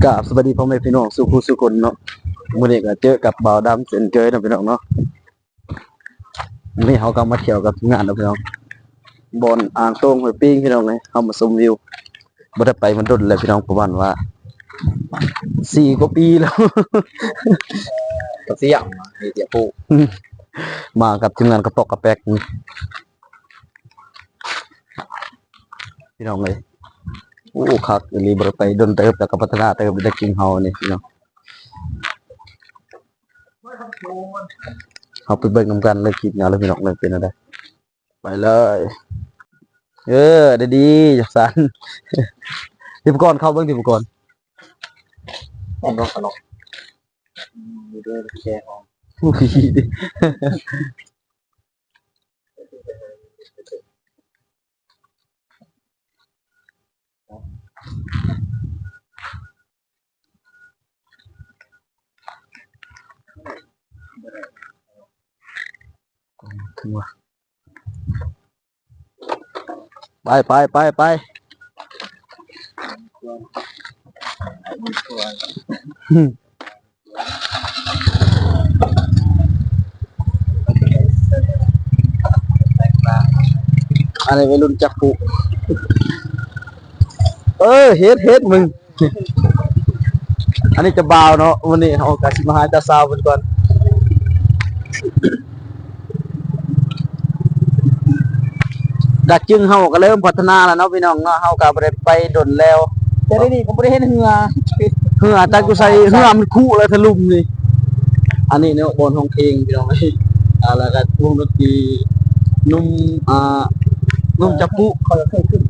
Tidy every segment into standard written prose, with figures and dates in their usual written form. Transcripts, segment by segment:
กราบสวัสดีพ่อแม่พี่น้องสุขุสุคนเนาะมื้อนี้ก็เจอกับบ่าวดำเช่นเคยเนาะพี่น้องเนาะมื้อนี้เฮาก็มาเที่ยวกับทีมงานเนาะพี่น้องบอนอ่างโต้งห้วยปิ้งพี่น้องเอ้ยเฮามาชมวิวบ่ได้ไปมันดนแล้วพี่น้องประมาณว่า4กว่าปีแล้ว กับเสี่ยงมีเสียผู้ มากับทีมงานกระปอกกระแปกนี่พี่น้องเอ้ยโอ้คักอีหลีบ่ได้ไปดนเติบแล้วก็พัฒนาเติบได้กินเฮานี่พี่น้องเฮาไปเบิ่งนำกันเลยคลิปยาวเลยพี่น้องเลยเป็นจังไดไปเลยได้ดีจักสัน ทิพกรเข้าเบิ่งทิพกร ต้องร้องตลกมีด้วยแชร์ออก อุ้ยดิถึงว่าไปอะไรวัยรุ่นจักปุเฮ็ดมึง อันนี้จะบ่าวเนาะวันนี้เอากะสิมาหาเจ้าสาวเพิ่นก่อนดักจึงเฮาก็เริ่มพัฒนาแล้วเนาะพี่น้องเนาะเฮาก็บ่ได้ไปดนแล้วแต่ได้นี่ผมบ่ได้เห็นเหือจักอยู่ใส่เหือมันคู่เลยทะลุมนี่อันนี้เนาะบนห้องเพลงพี่น้องแล้วก็วงดนตรีนุ่มนุ่มจับปุเขาจะเคยขึ้น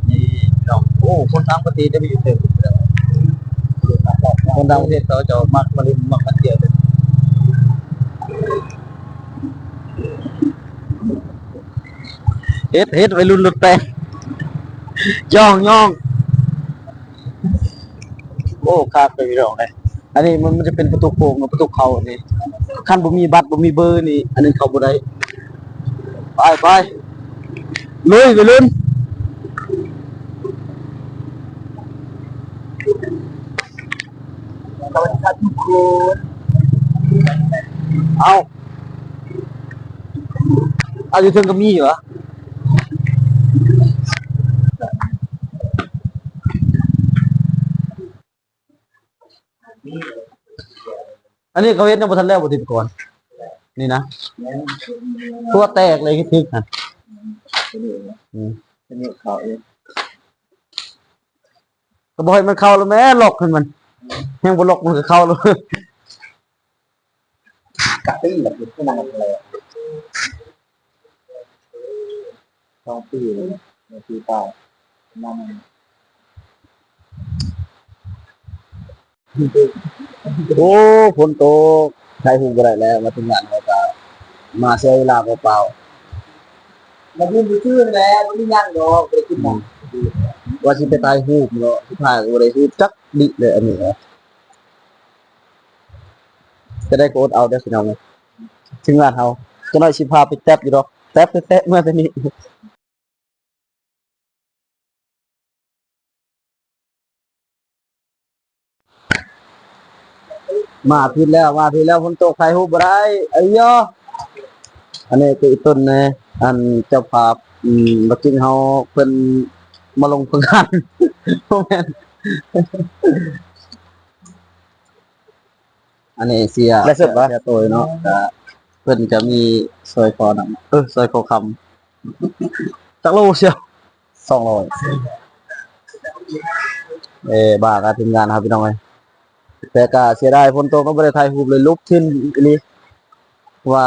นี่พี่น้องโอ้คนต่างประเทศได้ไปอยู่เต็มแล้วคนต่างประเทศเขาจะมักมาเล่นมักมาเที่ยวเฮ็ดวัยรุ่นรถแปลงย่องโอ้คาไปพี่น้องเลยอันนี้มันจะเป็นประตูโป่งกับประตูเขาอันนี้ขั้นบ่มีบัตรบ่มีเบอร์นี่อันนี้เขาบ่ได้ไปลุยไปลุ้นสวัสดีครับทุกคนเอาอยู่เทิงก็มีเหรออันนี้เขาเฮ็ดยังบ่ทันแล้วบ่ติดก่อนนี่นะตัวแตกเลยคิดถึกนะเป็นนี่เขาเอง ก็บ่ให้มันเข้าแล้วแม่ล็อกให้มันยังบ่ล็อกมันก็เข้าแล้ว กะตี้แบบที่นั่งอะไรต้องตีเลยตีเปล่านั่งโอ้ฝนตกใช้หูบ่ได้แล้วมาถึงงานเขาก็มาเสียเวลาเปล่าๆมายืนซื่อๆแล้วบ่มีหยังดอกไปกินหยังว่าสิไปถ่ายรูปเนาะสุดท้ายก็บ่ได้รูปจักดิเลยอันนี้จะได้โกดเอาได้พี่น้องถึงงานเฮาจังได๋สิพาไปแต๊บอยู่ดอกแต๊บแต๊ะเมื่อแต่นี้มาผิดแล้วฝนตกถ่ายรูปบ่ได้ไอ้ยออันนี้คือต้นนะอันเจ้าภาพบักกินเฮาเพิ่นมาลงฝึกงาน บ่แม่นอันนี้เสียเสียโตยเนาะก็เพิ่นจะมีซอยคอนำซอยคอคำจักโลเชียว200บ้าก็ทีมงานครับพี่น้องเอ้ยแต่ก็เสียดายฝนตกก็บ่ได้ถ่ายรูปเลยลุกขึ้นอีหลีว่า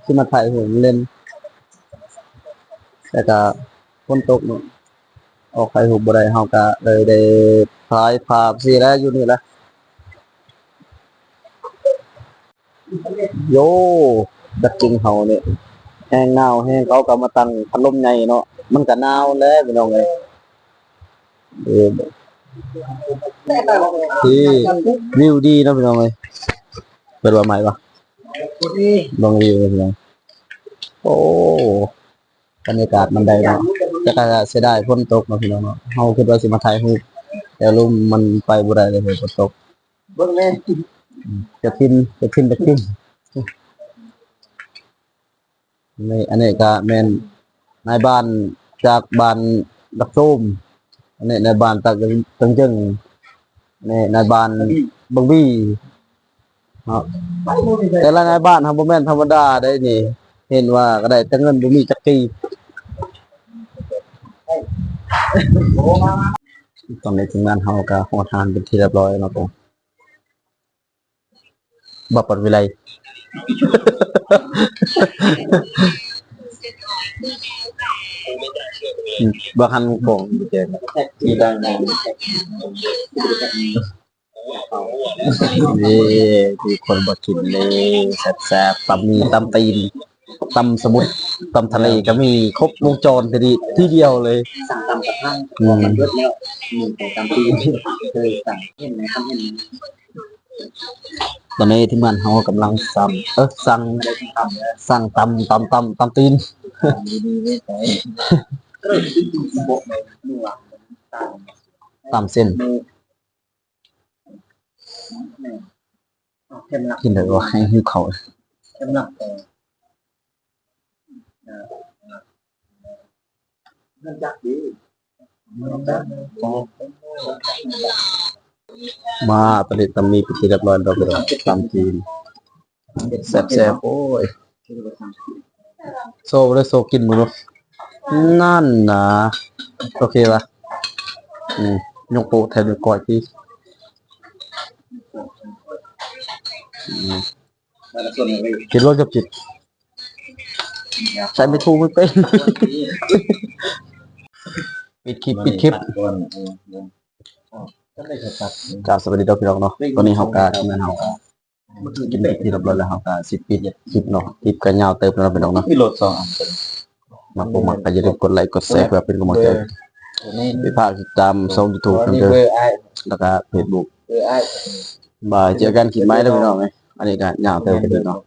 สิมาถ่ายรูปเล่นแต่ก็ฝนตกเนาะออกถ่ายรูปบ่ได้เฮาก็เลยได้ถ่ายภาพสิแล้วอยู่นี่แหละโยดักจริงเฮาเนี่ยแห้งหนาวแห้งเขาก็มาตั้งพัดลมใหญ่เนาะมันก็หนาวแล้วพี่น้องเอ้ยที่วิวดีเนาะพี่น้องเอ้ยเปิดว่าใหม่ปะลองวิวเลยพี่น้องโอ้บรรยากาศมันได้เนาะ แต่ก็เสียดายฝนตกเนาะพี่น้องเนาะเฮาคิดว่าสิมาถ่ายรูปแต่ลมมันไปบ่ได้เลยฝนตก เบิ่งแม่ จะขึ้นในอันนี้ก็แม่นนายบ้านจากบ้านดักโซมอันนี้นายบ้านจากตึงจึงนี่นายบ้านบังบี้ครับแต่ละนายบ้านทำบ่แม่นธรรมดาได้นี่ เห็นว่าก็ได้แต่เงินบ่มีจักกีตอนนี้ทีมงานเฮาก็ฮอดทานเป็นที่เรียบร้อยแล้วเนาะบัปปัดวิไลบางคันของเจน ที่ดังๆ นี่ที่คนบ่กินเลยแซ่บๆตำมีตำตีนตำสมุทรตำทะเลก็มีครบวงจรที่เดียวเลย สั่งตำกับข้างมันรวดแล้วมีแต่ตำตีเคยสั่งเห็นไหมครับเห็นไหม ตอนนี้ที่มันเฮากำลังสั่ง ไม่ได้ทำแล้ว สั่งตำตีน ดีๆไม่ใช่ก็เลยขึ้นอยู่บกในมือวางตาม ตำเส้น มือเข้มหนัก กินเลยว่าให้หิวเขาว เข้มหนักแต่มันจักดีมันจัก มาตอนนี้ตำมีเป็นที่เรียบร้อยแล้วก็ตำจีนแซ่บๆโอ้ยโซ่เลยโซ่กินมื้อเนาะนั่นนะโอเคป่ะยกโปะแทนด้วยก้อยที่ แล้วส่วนอะไร คิดว่ากับจิตใช้ไม่ถูกไม่เป็น ปิดคลิป ก็ได้ตัด กราบสวัสดีพี่น้องเนาะตอนนี้เฮาก็ทีมงานเฮาก็กินที่เรียบร้อยแล้วเฮาก็สิปิดคลิปเนาะคลิปก็ยาวเติบแล้วพี่น้องเนาะ มีโหลด2อัน มาโปรโมทก็อย่าลืมกดไลค์กดแชร์เพื่อเป็นกำลังใจ นี่ ไปพากติดตามช่อง YouTube กัน นี่ เด้อ เบอร์ไอ้ แล้วก็ Facebook เบอร์ไอ้ บายเจอกันคลิปใหม่เด้อพี่น้องเอ้ยอันนี้ก็ยาวเติบไปเด้อเนาะ